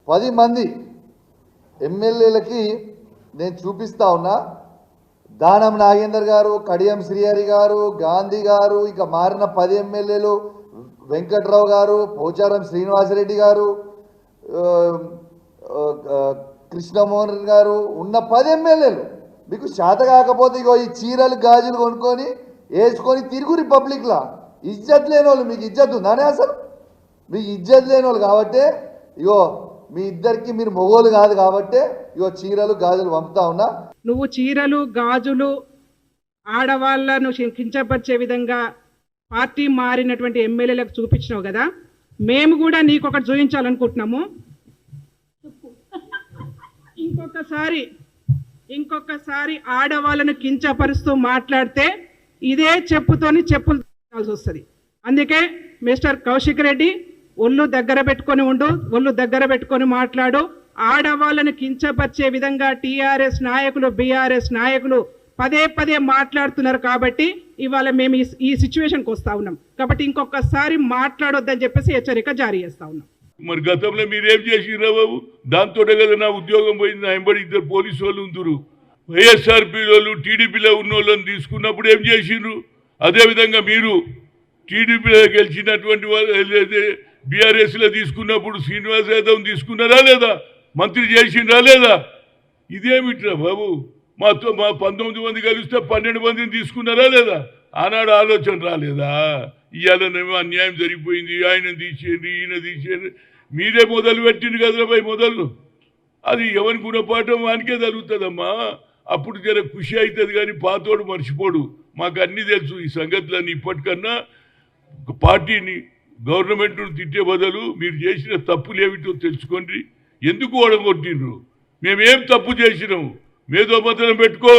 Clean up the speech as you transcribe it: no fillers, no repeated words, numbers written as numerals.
10 మంది ఎమ్మెల్యేలకి నేను చూపిస్తా ఉన్నా. దానం నాగేందర్ గారు, కడియం శ్రీహరి గారు, గాంధీ గారు, ఇక మారిన 10 ఎమ్మెల్యేలు, వెంకట్రావు గారు, పోచారం శ్రీనివాసరెడ్డి గారు, కృష్ణమోహన్ గారు ఉన్న 10 ఎమ్మెల్యేలు మీకు శాత కాకపోతే ఇగో ఈ చీరలు గాజులు కొనుక్కొని వేసుకొని తిరుగు రిపబ్లిక్లా. ఇజ్జత్ లేని వాళ్ళు, మీకు ఇజ్జత్ ఉందానే అసలు? మీకు ఇజ్జత్ లేని వాళ్ళు కాబట్టే ఇగో మీ ఇద్దరికి మీరు మొగోలు కాదు కాబట్టే ఇగో చీరలు గాజులు పంపుతా ఉన్నా. నువ్వు చీరలు గాజులు ఆడవాళ్లను కించపరిచే విధంగా పార్టీ మారినటువంటి ఎమ్మెల్యేలకు చూపించినావు కదా, మేము కూడా నీకు ఒకటి చూపించాలనుకుంటున్నాము. ఇంకొకసారి ఆడవాళ్ళను కించపరుస్తూ మాట్లాడితే ఇదే చెప్పుతోని చెప్పులు తీయాల్సి వస్తుంది. అందుకే మిస్టర్ కౌశిక్ రెడ్డి ఒళ్ళు దగ్గర పెట్టుకొని ఉండు, ఒళ్ళు దగ్గర పెట్టుకొని మాట్లాడు. ఆడవాళ్ళను కించపరిచే విధంగా టీఆర్ఎస్ నాయకులు, బీఆర్ఎస్ నాయకులు పదే మాట్లాడుతున్నారు కాబట్టి ఇవాళ మేము ఈ సిచ్యువేషన్కి వస్తూ ఉన్నాం. కాబట్టి ఇంకొకసారి మాట్లాడొద్దని చెప్పేసి హెచ్చరిక జారీ చేస్తూ ఉన్నాం. మరి గతంలో మీరేం చేసిరా బాబు? దాంతో కదా నా ఉద్యోగం పోయింది. నా ఎంబడి 2 పోలీసు వాళ్ళు ఉందరు. వైఎస్ఆర్పీ వాళ్ళు టీడీపీలో ఉన్న వాళ్ళని తీసుకున్నప్పుడు ఏం చేసిండ్రు? అదేవిధంగా మీరు టీడీపీలో గెలిచినటువంటి వాళ్ళు బీఆర్ఎస్లో తీసుకున్నప్పుడు శ్రీనివాస్ యాదవ్ తీసుకున్నారా లేదా? మంత్రి చేసిండ్రా లేదా? ఇదేమిట్రా బాబు? మా 19 మంది కలిస్తే 12 మందిని తీసుకున్నారా లేదా? ఆనాడు ఆలోచన రాలేదా? ఇవాళనేమో అన్యాయం జరిగిపోయింది, ఆయన తీసేయండి, ఈయన తీసేయండి. మీరే మొదలు పెట్టింది కదరా భయ్ మొదలు. అది ఎవరి గుణపాఠం వానికే జరుగుతుందమ్మా. అప్పుడు జర ఖుషి అవుతుంది కానీ పాతోడు మర్చిపోడు. మాకు అన్నీ తెలుసు ఈ సంగతులన్నీ. ఇప్పటికన్నా పార్టీని, గవర్నమెంట్ను తిట్టే బదులు మీరు చేసిన తప్పులు ఏమిటో తెలుసుకోండి. ఎందుకు ఓడగొట్టిండ్రు? మేమేం తప్పు చేసినాము? మేధోపతనం పెట్టుకో.